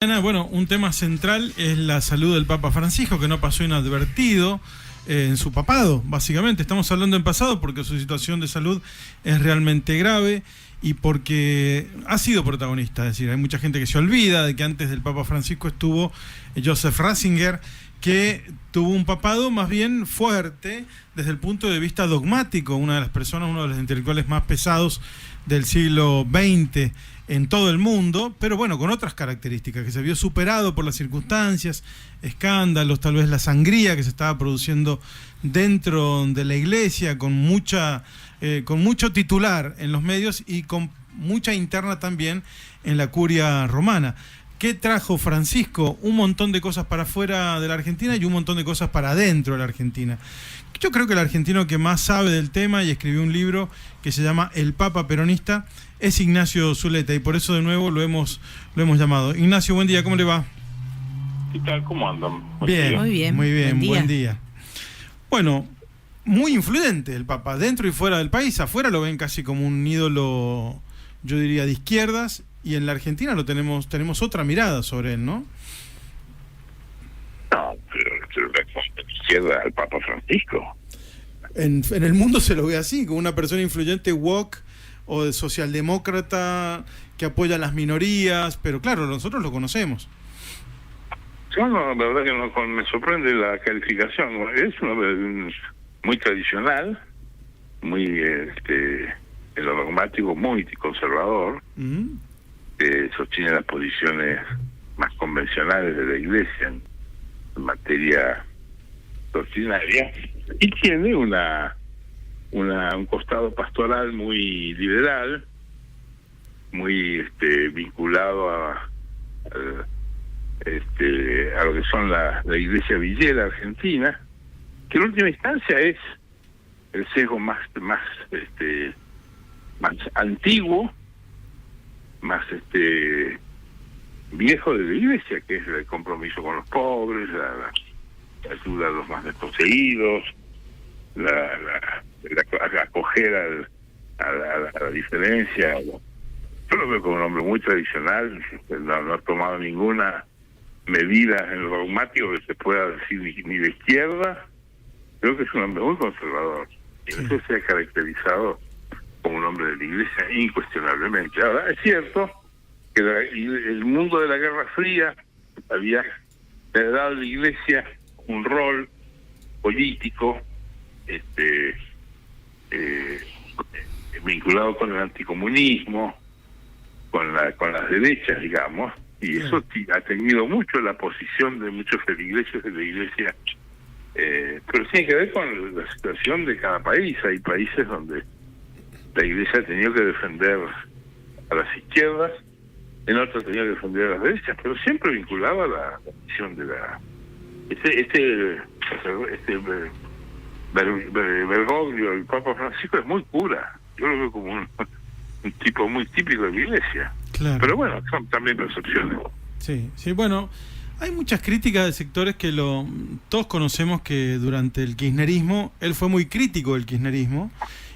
Bueno, un tema central es la salud del Papa Francisco, que no pasó inadvertido en su papado, básicamente. Estamos hablando en pasado porque su situación de salud es realmente grave y porque ha sido protagonista. Es decir, hay mucha gente que se olvida de que antes del Papa Francisco estuvo Joseph Ratzinger, que tuvo un papado más bien fuerte desde el punto de vista dogmático, una de las personas, uno de los intelectuales más pesados del siglo XX en todo el mundo, pero bueno, con otras características, que se vio superado por las circunstancias, escándalos, tal vez la sangría que se estaba produciendo dentro de la iglesia, con mucho titular en los medios y con mucha interna también en la curia romana. ¿Qué trajo Francisco? Un montón de cosas para afuera de la Argentina y un montón de cosas para adentro de la Argentina. Yo creo que el argentino que más sabe del tema y escribió un libro que se llama El Papa Peronista es Ignacio Zuleta, y por eso de nuevo lo hemos llamado. Ignacio, buen día, ¿cómo le va? ¿Qué tal? ¿Cómo andan? Bien, muy bien, buen buen día. Bueno, muy influyente el Papa, dentro y fuera del país. Afuera lo ven casi como un ídolo, yo diría, de izquierdas, y en la Argentina tenemos otra mirada sobre él, ¿no? No, pero la izquierda al Papa Francisco. En el mundo se lo ve así, como una persona influyente, woke o de socialdemócrata que apoya a las minorías, pero claro, nosotros lo conocemos. Yo no, la verdad que no me sorprende la calificación. Es un hombre muy tradicional, muy en lo dogmático, muy conservador, que sostiene las posiciones más convencionales de la Iglesia en materia doctrinaria, y tiene un costado pastoral muy liberal, muy vinculado a lo que son la Iglesia Villera Argentina, que en última instancia es el sesgo más antiguo, más viejo de la Iglesia, que es el compromiso con los pobres, la ayuda a los más desposeídos, la acoger a la diferencia. Yo lo veo como un hombre muy tradicional, no ha tomado ninguna medida en lo dogmático que se pueda decir ni de izquierda. Creo que es un hombre muy conservador, y eso se ha caracterizado como un hombre de la Iglesia incuestionablemente. Ahora, es cierto que el mundo de la Guerra Fría había dado a la Iglesia un rol político vinculado con el anticomunismo, con las derechas, digamos, y eso ha tenido mucho la posición de muchos feligreses de la Iglesia, pero tiene que ver con la situación de cada país. Hay países donde la Iglesia ha tenido que defender a las izquierdas, en otros tenía que defender a las derechas, pero siempre vinculado a la visión de la... Bergoglio, el Papa Francisco, es muy cura. Yo lo veo como un tipo muy típico de la Iglesia. Claro. Pero bueno, son también percepciones. Sí, bueno, hay muchas críticas de sectores que todos conocemos que durante el kirchnerismo, él fue muy crítico del kirchnerismo,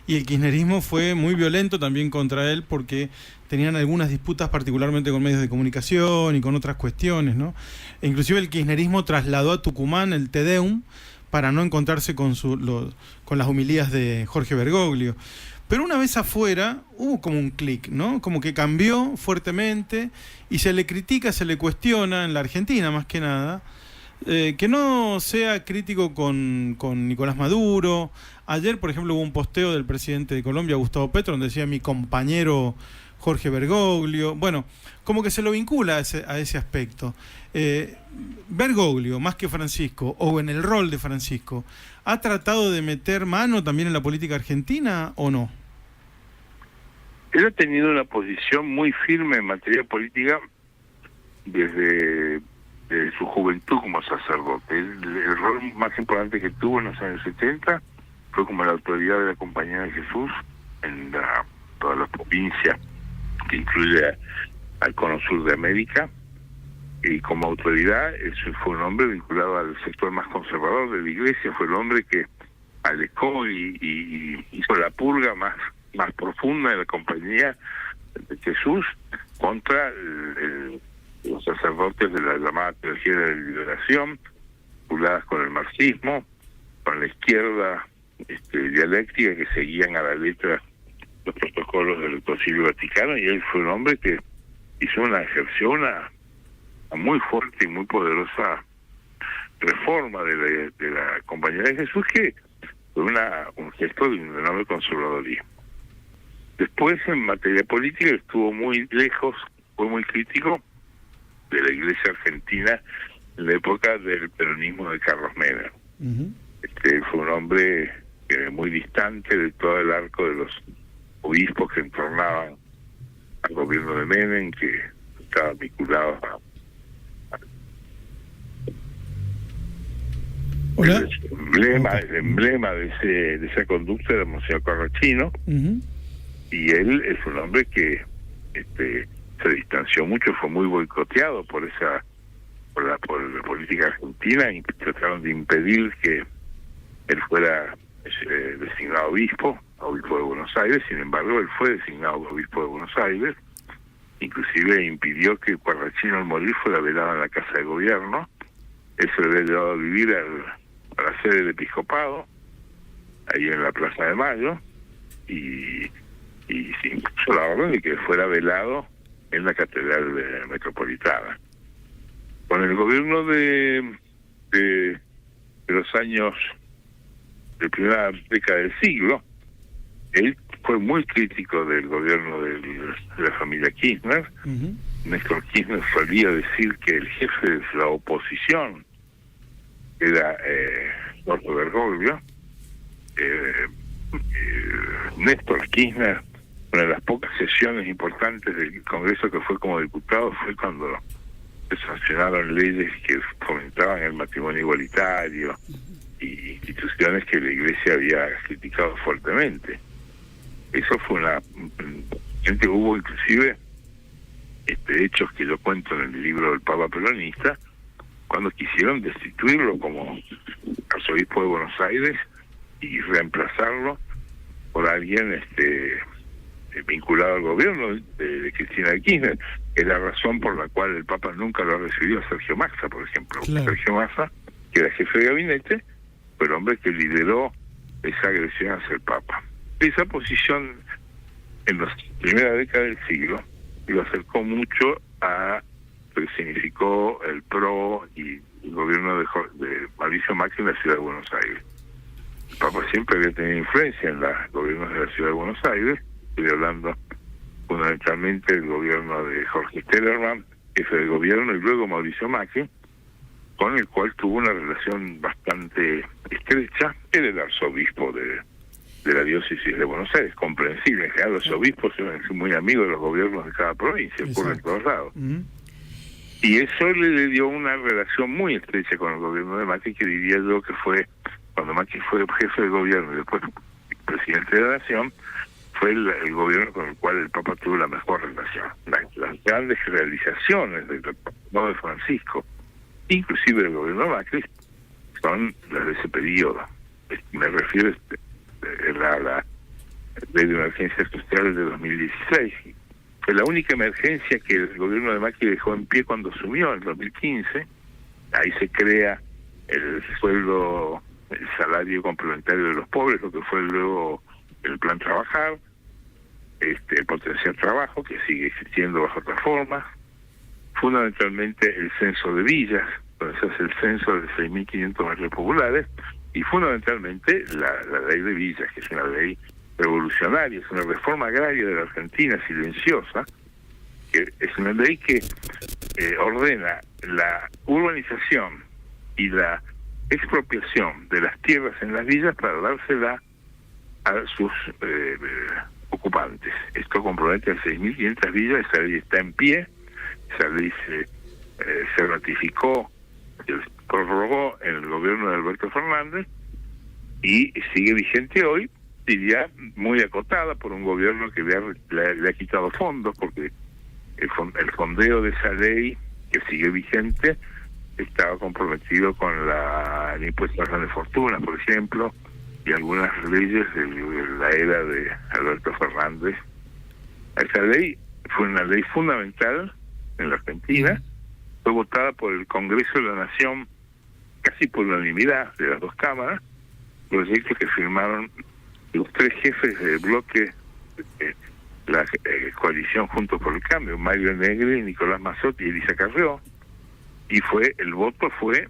y el kirchnerismo fue muy violento también contra él porque tenían algunas disputas particularmente con medios de comunicación y con otras cuestiones, ¿no? E inclusive el kirchnerismo trasladó a Tucumán el Te Deum para no encontrarse con las homilías de Jorge Bergoglio. Pero una vez afuera hubo como un clic, ¿no? Como que cambió fuertemente y se le critica, se le cuestiona en la Argentina más que nada, que no sea crítico con Nicolás Maduro. Ayer, por ejemplo, hubo un posteo del presidente de Colombia, Gustavo Petro, donde decía mi compañero Jorge Bergoglio. Bueno, como que se lo vincula a ese aspecto. Bergoglio, más que Francisco, o en el rol de Francisco, ¿ha tratado de meter mano también en la política argentina o no? Él ha tenido una posición muy firme en materia política desde su juventud como sacerdote. El rol más importante que tuvo en los años 70 fue como la autoridad de la Compañía de Jesús en toda la provincia que incluye al cono sur de América, y como autoridad fue un hombre vinculado al sector más conservador de la Iglesia. Fue el hombre que alejó y hizo la purga más profunda de la Compañía de Jesús contra los sacerdotes de la llamada teología de la liberación, vinculadas con el marxismo, con la izquierda dialéctica, que seguían a la letra los protocolos del Concilio Vaticano, y él fue un hombre que ejerció una muy fuerte y muy poderosa reforma de la Compañía de Jesús, que fue un gesto de un enorme conservadorismo. Después, en materia política, estuvo muy lejos, fue muy crítico de la Iglesia argentina en la época del peronismo de Carlos Menem. Fue un hombre muy distante de todo el arco de los obispos que entornaban al gobierno de Menem, que estaban vinculados a el emblema de esa conducta era Monseñor Corrachino. Y él es un hombre que se distanció mucho, fue muy boicoteado por la política argentina, y trataron de impedir que él fuera designado obispo de Buenos Aires. Sin embargo, él fue designado obispo de Buenos Aires, inclusive impidió que Corrachino al morir fuera velado en la Casa de Gobierno. Eso le había llevado a vivir a la sede del episcopado, ahí en la Plaza de Mayo, y se impuso la orden de que fuera velado en la Catedral Metropolitana. Con el gobierno de los años de primera década del siglo, él fue muy crítico del gobierno de la familia Kirchner. Néstor Kirchner solía decir que el jefe de la oposición era Norberto Bergoglio. Néstor Kirchner, una de las pocas sesiones importantes del Congreso que fue como diputado, fue cuando se sancionaron leyes que fomentaban el matrimonio igualitario y instituciones que la Iglesia había criticado fuertemente. Eso fue hubo inclusive hechos que yo cuento en el libro del Papa Peronista, cuando quisieron destituirlo como arzobispo de Buenos Aires y reemplazarlo por alguien vinculado al gobierno de Cristina Kirchner. Es la razón por la cual el Papa nunca lo recibió a Sergio Massa, por ejemplo. Claro. Sergio Massa, que era jefe de gabinete, fue el hombre que lideró esa agresión hacia el Papa. Esa posición en la primera década del siglo lo acercó mucho a lo que significó el PRO y el gobierno de Mauricio Macri en la ciudad de Buenos Aires. El Papa siempre había tenido influencia en los gobiernos de la ciudad de Buenos Aires. Estoy hablando fundamentalmente del gobierno de Jorge Stellerman, jefe de gobierno, y luego Mauricio Macri, con el cual tuvo una relación bastante estrecha. Era el arzobispo de la diócesis de Buenos Aires, comprensible. En general, los obispos son muy amigos de los gobiernos de cada provincia, ocurre en todos lados. Y eso le dio una relación muy estrecha con el gobierno de Macri, que diría yo que fue, cuando Macri fue jefe de gobierno y después presidente de la Nación, fue el gobierno con el cual el Papa tuvo la mejor relación. Las grandes realizaciones del Papa de Francisco, inclusive del gobierno de Macri, son las de ese periodo. Me refiero a la ley de emergencia social de 2016. Fue la única emergencia que el gobierno de Macri dejó en pie cuando asumió en 2015. Ahí se crea el salario complementario de los pobres, lo que fue luego el plan Trabajar, el potencial trabajo, que sigue existiendo bajo otra forma. Fundamentalmente el censo de villas, donde se hace el censo de 6.500 barrios populares, y fundamentalmente la ley de villas, que es una ley revolucionaria, es una reforma agraria de la Argentina silenciosa, que es una ley que ordena la urbanización y la expropiación de las tierras en las villas para dársela a sus ocupantes. Esto compromete a 6.500 villas. Esa ley está en pie, esa ley se ratificó, se prorrogó en el gobierno de Alberto Fernández y sigue vigente hoy, diría muy acotada por un gobierno que le ha quitado fondos, porque el fondeo de esa ley, que sigue vigente, estaba comprometido con el impuesto a las grandes fortunas, por ejemplo, y algunas leyes de la era de Alberto Fernández. Esa ley fue una ley fundamental en la Argentina, fue votada por el Congreso de la Nación casi por unanimidad de las dos cámaras, proyecto que firmaron los tres jefes del bloque de la coalición Juntos por el Cambio, Mario Negri, Nicolás Mazzotti y Elisa Carrió, y el voto fue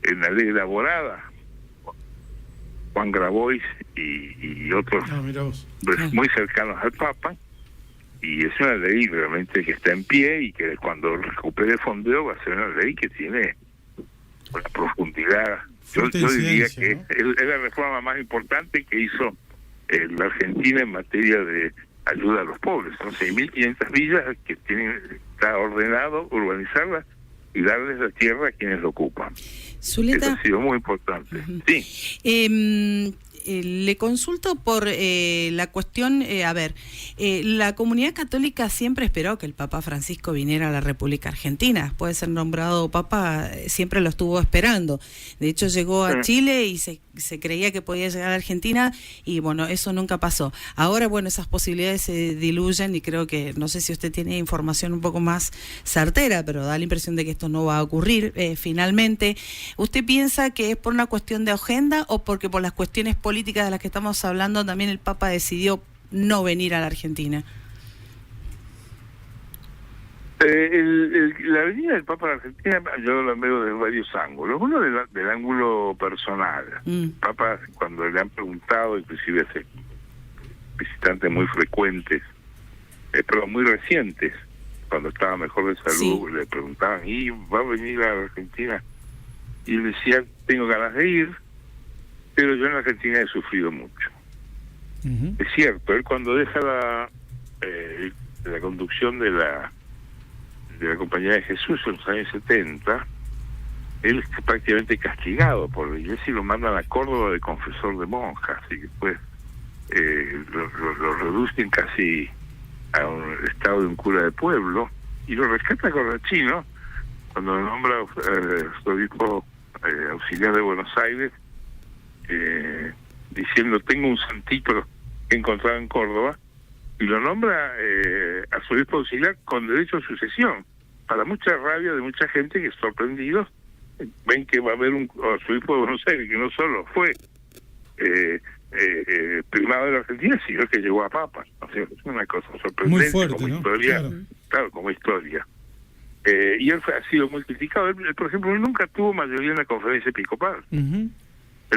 en la ley elaborada Juan Grabois y otros muy cercanos al Papa, y es una ley realmente que está en pie y que cuando recupere el fondeo va a ser una ley que tiene una profundidad. Yo diría que es la reforma más importante que hizo la Argentina en materia de ayuda a los pobres. Son 6.500 villas que está ordenado urbanizarlas y darles la tierra a quienes lo ocupan. Zuleta, eso ha sido muy importante. Sí. Le consulto por la cuestión, la comunidad católica siempre esperó que el Papa Francisco viniera a la República Argentina. Después de ser nombrado Papa, siempre lo estuvo esperando. De hecho, llegó a Chile y se creía que podía llegar a Argentina y bueno, eso nunca pasó. Ahora, bueno, esas posibilidades se diluyen y creo que, no sé si usted tiene información un poco más certera, pero da la impresión de que esto no va a ocurrir finalmente. ¿Usted piensa que es por una cuestión de agenda o porque por las cuestiones políticas de las que estamos hablando también el Papa decidió no venir a la Argentina? La venida del Papa a la Argentina yo la veo desde varios ángulos. Uno del ángulo personal. Papa, cuando le han preguntado, inclusive hace visitantes muy frecuentes, pero muy recientes, cuando estaba mejor de salud, le preguntaban, ¿y va a venir a la Argentina? Y él decía, tengo ganas de ir, pero yo en la Argentina he sufrido mucho. Es cierto, él cuando deja la conducción de la Compañía de Jesús en los años 70, él está prácticamente castigado por la iglesia y lo mandan a Córdoba de confesor de monjas, y después lo reducen casi a un estado de un cura de pueblo, y lo rescata Corrachino cuando lo nombra obispo auxiliar de Buenos Aires, diciendo, tengo un santito que he encontrado en Córdoba, y lo nombra arzobispo auxiliar con derecho a sucesión, para mucha rabia de mucha gente que, sorprendidos, ven que va a haber un arzobispo de Buenos Aires que no solo fue primado de la Argentina, sino que llegó a Papa. O sea, es una cosa sorprendente. Muy fuerte, como ¿no? Historia, claro, como historia. Y él ha sido muy criticado. Él, por ejemplo, él nunca tuvo mayoría en la conferencia episcopal. Él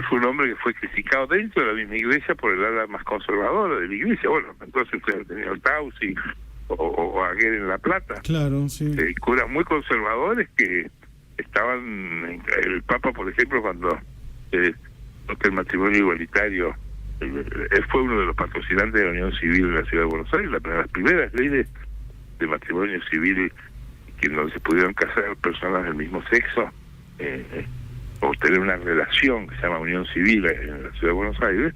fue un hombre que fue criticado dentro de la misma iglesia por el ala más conservadora de la iglesia. Bueno, entonces usted ha tenido al Tausi o a Aguirre en La Plata. Claro, sí. Curas muy conservadores que estaban... El Papa, por ejemplo, cuando el matrimonio igualitario, él fue uno de los patrocinantes de la Unión Civil de la Ciudad de Buenos Aires, las primeras leyes de matrimonio civil que no se pudieron casar personas del mismo sexo, o tener una relación que se llama unión civil en la Ciudad de Buenos Aires,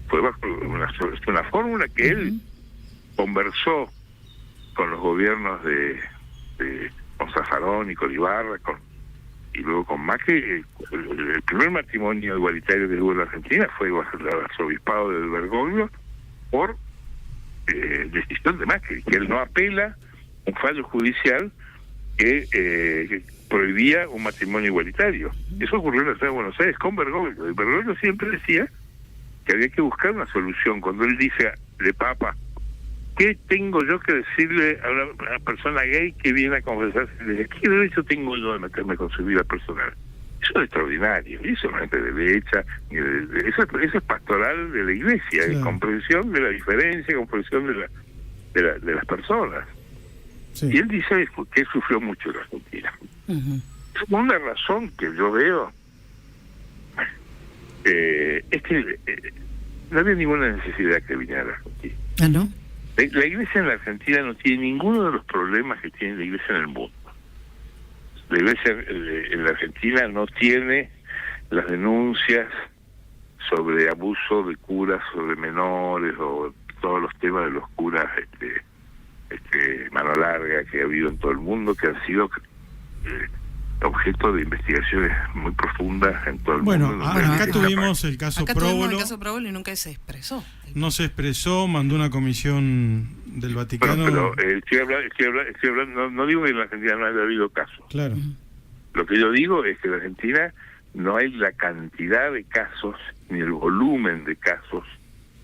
fue bajo una fórmula que él conversó con los gobiernos de con Zaffarón y con Ibarra, y luego con Macri. El primer matrimonio igualitario que hubo en la Argentina fue bajo el arzobispado de Bergoglio por decisión de Macri, que él no apela un fallo judicial que prohibía un matrimonio igualitario. Eso ocurrió en la Ciudad de Buenos Aires con Bergoglio. Y Bergoglio siempre decía que había que buscar una solución. Cuando él dice de Papa, ¿qué tengo yo que decirle a una persona gay que viene a confesarse? ¿Qué derecho tengo yo de meterme con su vida personal? Eso es extraordinario. Eso no es de derecha. Eso es pastoral de la iglesia, claro. Comprensión de la diferencia, comprensión de las personas. Sí. Y él dice que él sufrió mucho en la Argentina. Una razón que yo veo es que no había ninguna necesidad que viniera a la Argentina. ¿Ah, no? La iglesia en la Argentina no tiene ninguno de los problemas que tiene la iglesia en el mundo. La iglesia en la Argentina no tiene las denuncias sobre abuso de curas sobre menores o todos los temas de los curas mano larga que ha habido en todo el mundo, que han sido objeto de investigaciones muy profundas en todo el mundo. Bueno, acá tuvimos el caso Próbolo. El caso Próbolo y nunca se expresó. No se expresó, mandó una comisión del Vaticano. Bueno, pero estoy hablando, no digo que en la Argentina no haya habido casos. Claro. Lo que yo digo es que en la Argentina no hay la cantidad de casos ni el volumen de casos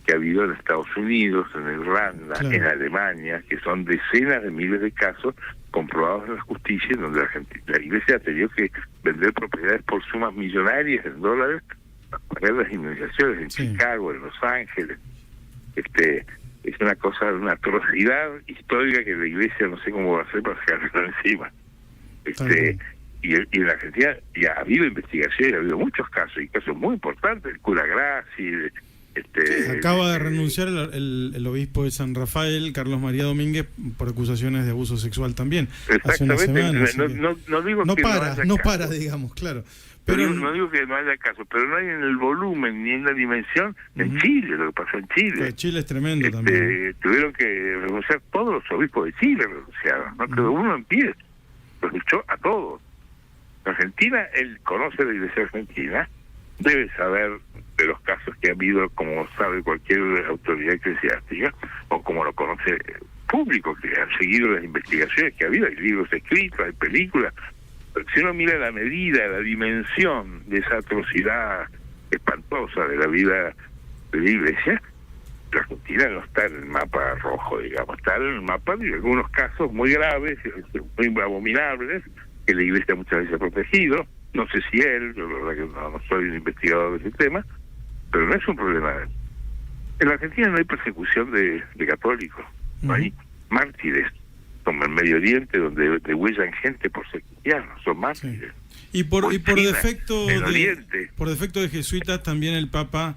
que ha habido en Estados Unidos, en Irlanda, claro, en Alemania, que son decenas de miles de casos comprobados en la justicia, en donde la Iglesia ha tenido que vender propiedades por sumas millonarias en dólares para pagar las indemnizaciones en sí, Chicago, en Los Ángeles. Es una cosa, una atrocidad histórica que la Iglesia no sé cómo va a hacer para sacarlo encima. Y en la Argentina ya ha habido investigaciones, ha habido muchos casos, y casos muy importantes, el cura Grassi, sí, acaba de renunciar el obispo de San Rafael, Carlos María Domínguez, por acusaciones de abuso sexual también. Exactamente, no digo no que no para, digamos, claro. Pero no digo que no haya casos, pero no hay en el volumen ni en la dimensión en Chile, lo que pasó en Chile. Chile es tremendo también. Tuvieron que renunciar todos los obispos de Chile, renunciaron, no quedó uno en pie, los echó a todos. En Argentina, él conoce la Iglesia argentina, debe saber de los casos que ha habido, como sabe cualquier autoridad eclesiástica, o como lo conoce el público, que ha seguido las investigaciones que ha habido, hay libros escritos, hay películas. Pero si uno mira la medida, la dimensión de esa atrocidad espantosa de la vida de la Iglesia, la Argentina no está en el mapa rojo, digamos, está en el mapa de algunos casos muy graves, muy abominables, que la Iglesia muchas veces ha protegido. No sé si él, yo la verdad que no soy un investigador de ese tema, pero no es un problema de él. En la Argentina no hay persecución de católicos, no hay mártires, como en Medio Oriente, donde degüellan gente por ser cristianos, son mártires. Sí. Y por defecto por defecto de jesuitas, también el Papa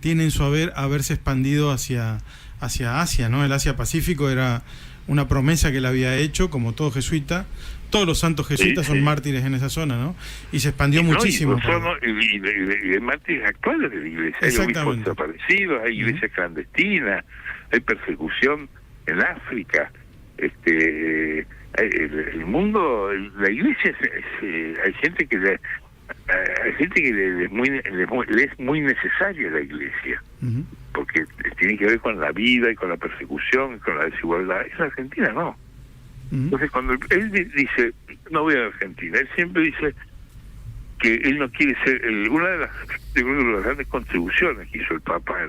tiene en su haberse expandido hacia Asia, ¿no? El Asia Pacífico era una promesa que él había hecho, como todo jesuita. Todos los santos jesuitas son mártires en esa zona, ¿no? Y se expandió muchísimo. Y hay mártires actuales de la Iglesia. Hay obispos desaparecidos, hay iglesias clandestinas, hay persecución en África. El mundo, la Iglesia, hay gente que le es muy necesaria la Iglesia, porque tiene que ver con la vida y con la persecución, con la desigualdad. En Argentina no. Entonces, cuando él dice, no voy a Argentina, él siempre dice que él no quiere ser una de las grandes contribuciones que hizo el Papa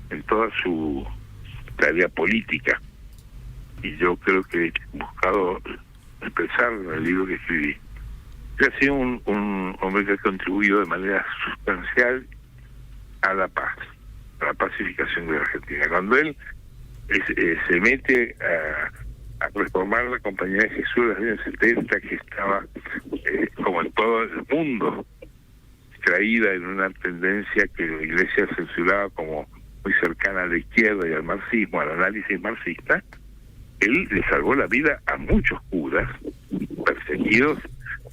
en toda su tarea política, y yo creo que he buscado expresar en el libro que escribí, que ha sido un hombre que ha contribuido de manera sustancial a la paz, a la pacificación de la Argentina. Cuando él se mete a reformar la Compañía de Jesús en los años 70, que estaba, como en todo el mundo, extraída en una tendencia que la Iglesia censuraba como muy cercana a la izquierda y al marxismo, al análisis marxista, él le salvó la vida a muchos curas perseguidos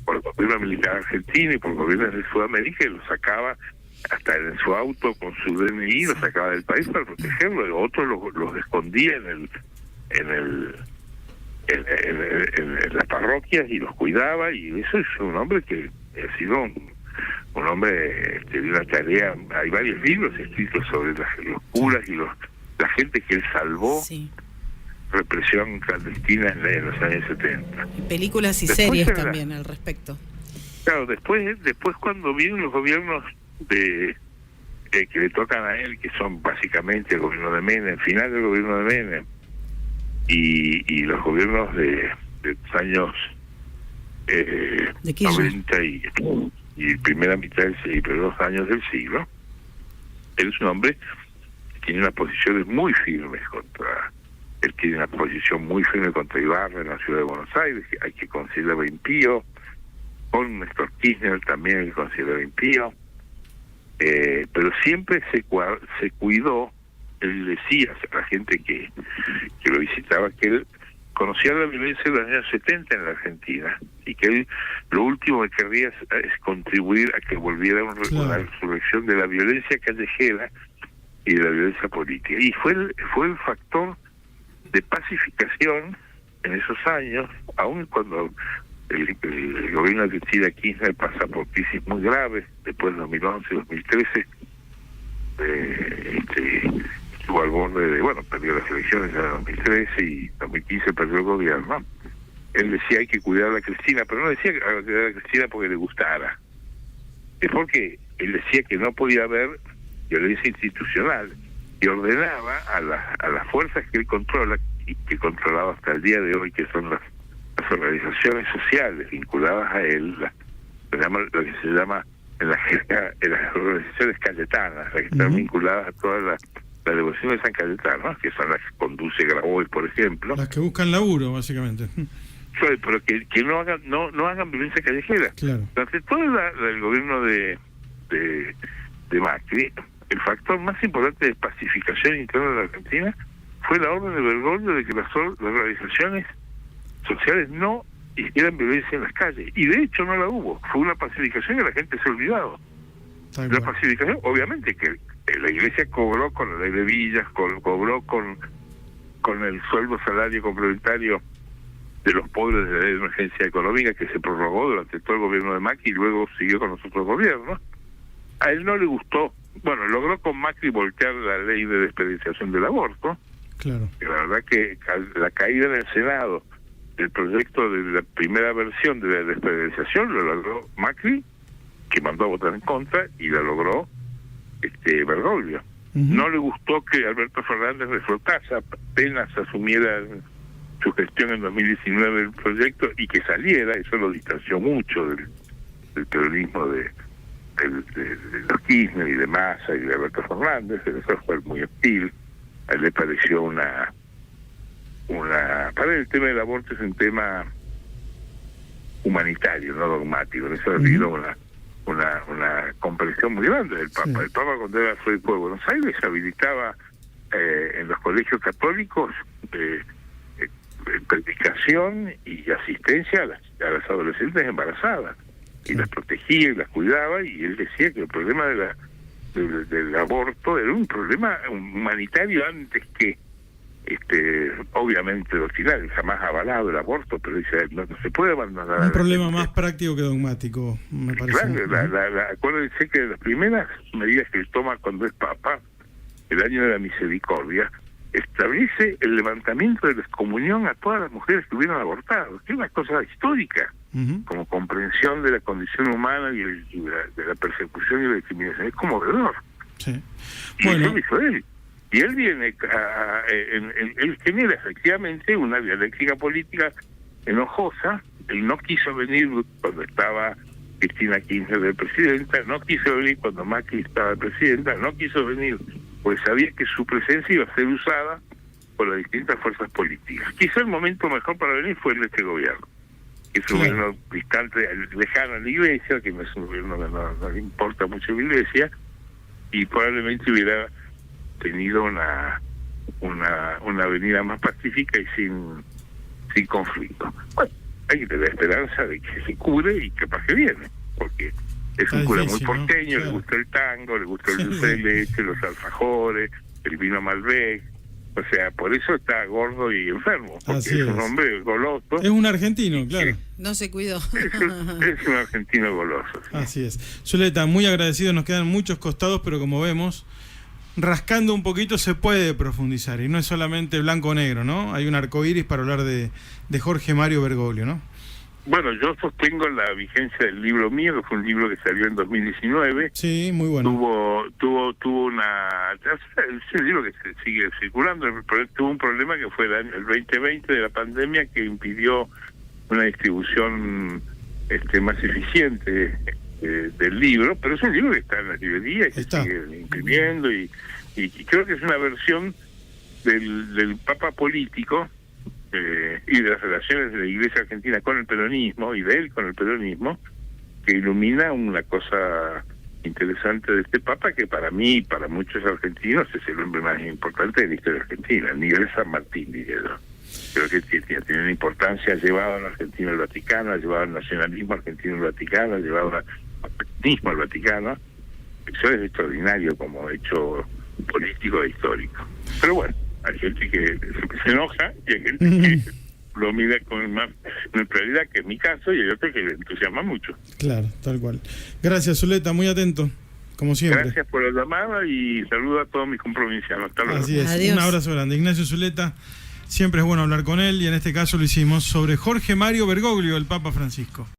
por el gobierno militar argentino y por gobiernos de Sudamérica, y los sacaba hasta en su auto con su DNI, los sacaba del país para protegerlo. Otros los escondía en las parroquias y los cuidaba, y eso es un hombre que ha sido un hombre de una tarea. Hay varios libros escritos sobre los curas y la gente que él salvó. Represión clandestina en los años 70. Y películas y series también al respecto. Claro, después cuando vienen los gobiernos que le tocan a él, que son básicamente el gobierno de Menem, final del gobierno de Menem, y los gobiernos de los años 90 y primera mitad y primeros años del siglo, él es un hombre que tiene unas posiciones muy firmes él tiene una posición muy firme contra Ibarra en la ciudad de Buenos Aires, que hay que considerarlo impío. Con Néstor Kirchner también hay que considerarlo impío. Pero siempre se cuidó. Él decía a la gente que lo visitaba que él conocía la violencia de los años 70 en la Argentina, y que él lo último que querría es contribuir a que volviera una resurrección de la violencia callejera y de la violencia política. Y fue el factor de pacificación en esos años, aun cuando el gobierno de Cristina Kirchner pasa por crisis muy graves, después de 2011 y 2013, estuvo estuvo al borde de, bueno, perdió las elecciones en 2013 y 2015 perdió el gobierno. Él decía hay que cuidar a la Cristina, pero no decía que hay que cuidar a la Cristina porque le gustara. Es porque él decía que no podía haber violencia institucional y ordenaba a las fuerzas que él controla y que controlaba hasta el día de hoy, que son las organizaciones sociales vinculadas a él, lo que se llama en las organizaciones cayetanas, las que están vinculadas a todas las devociones de San Cayetano, que son las que conduce Grabois, por ejemplo. Las que buscan laburo, básicamente. Pero que no hagan violencia callejera. Claro. Durante todo el gobierno de Macri, el factor más importante de pacificación interna de la Argentina fue la orden de Bergoglio de que las organizaciones sociales no hicieran violencia en las calles. Y de hecho no la hubo. Fue una pacificación que la gente se ha olvidado. La pacificación, obviamente, que la Iglesia cobró con la ley de villas, cobró con el sueldo salario complementario de los pobres de la ley de emergencia económica, que se prorrogó durante todo el gobierno de Macri y luego siguió con los otros gobiernos. A él no le gustó. Bueno, logró con Macri voltear la ley de despenalización del aborto. Claro. Y la verdad que la caída en el Senado del proyecto de la primera versión de la despenalización lo logró Macri, que mandó a votar en contra, y la logró Bergoglio. No le gustó que Alberto Fernández reflotase, apenas asumiera su gestión en 2019 el proyecto y que saliera. Eso lo distanció mucho del peronismo de los Kirchner y de Massa y de Alberto Fernández. Eso fue muy hostil. A él le pareció para el tema del aborto es un tema humanitario, no dogmático. Eso ha habido una comprensión muy grande del Papa. Sí. El Papa, cuando era arzobispo de Buenos Aires, habilitaba en los colegios católicos predicación y asistencia a las adolescentes embarazadas. Sí. Y las protegía y las cuidaba, y él decía que el problema del aborto era un problema humanitario antes que obviamente doctrinal. Jamás ha avalado el aborto, pero dice no se puede abandonar. Un problema más práctico que dogmático, me parece. Claro, acuérdense que las primeras medidas que él toma cuando es Papa, el año de la misericordia, establece el levantamiento de la excomunión a todas las mujeres que hubieran abortado, que es una cosa histórica, como comprensión de la condición humana y de la persecución y la discriminación. Es conmovedor. Sí. Y eso lo hizo él. Y él viene él genera efectivamente una dialéctica política enojosa. Él no quiso venir cuando estaba Cristina Kirchner de presidenta, no quiso venir cuando Macri estaba de presidenta, no quiso venir porque sabía que su presencia iba a ser usada por las distintas fuerzas políticas. Quizá el momento mejor para venir fue el de este gobierno, que es un gobierno distante, lejano a la Iglesia, que no es un gobierno que no le importa mucho la Iglesia, y probablemente hubiera tenido una venida más pacífica y sin conflicto. Bueno, hay que tener esperanza de que se cure y capaz que viene, porque es un cura muy porteño, ¿no? Claro. Le gusta el tango, le gusta el dulce de leche, los alfajores, el vino Malbec. O sea, por eso está gordo y enfermo, porque es un hombre goloso. Es un argentino, claro. No se cuidó. Es un argentino goloso. Sí. Así es. Zuleta, muy agradecido, nos quedan muchos costados, pero como vemos, rascando un poquito se puede profundizar, y no es solamente blanco o negro, ¿no? Hay un arcoíris para hablar de Jorge Mario Bergoglio, ¿no? Bueno, yo sostengo la vigencia del libro mío, que fue un libro que salió en 2019. Sí, muy bueno. Tuvo una... Es un libro que se sigue circulando, pero tuvo un problema que fue el 2020 de la pandemia, que impidió una distribución más eficiente del libro, pero es un libro que está en las librerías y se sigue imprimiendo, y creo que es una versión del Papa político y de las relaciones de la Iglesia Argentina con el peronismo y de él con el peronismo, que ilumina una cosa interesante de este Papa, que para mí y para muchos argentinos es el hombre más importante de la historia argentina, el nivel San Martín, diría yo. Creo que tiene una importancia, ha llevado al argentino al Vaticano, ha llevado al nacionalismo argentino al Vaticano, ha llevado al peronismo al Vaticano. Eso es extraordinario como hecho político e histórico. Pero bueno, hay gente que se enoja y hay gente que lo mira con más neutralidad, que es mi caso, y hay otro que le entusiasma mucho. Claro, tal cual. Gracias, Zuleta, muy atento. como siempre. Gracias por la llamada y saludo a todos mis compromisanos. Hasta luego. Así es. Adiós. Un abrazo grande. Ignacio Zuleta, siempre es bueno hablar con él y en este caso lo hicimos sobre Jorge Mario Bergoglio, el Papa Francisco.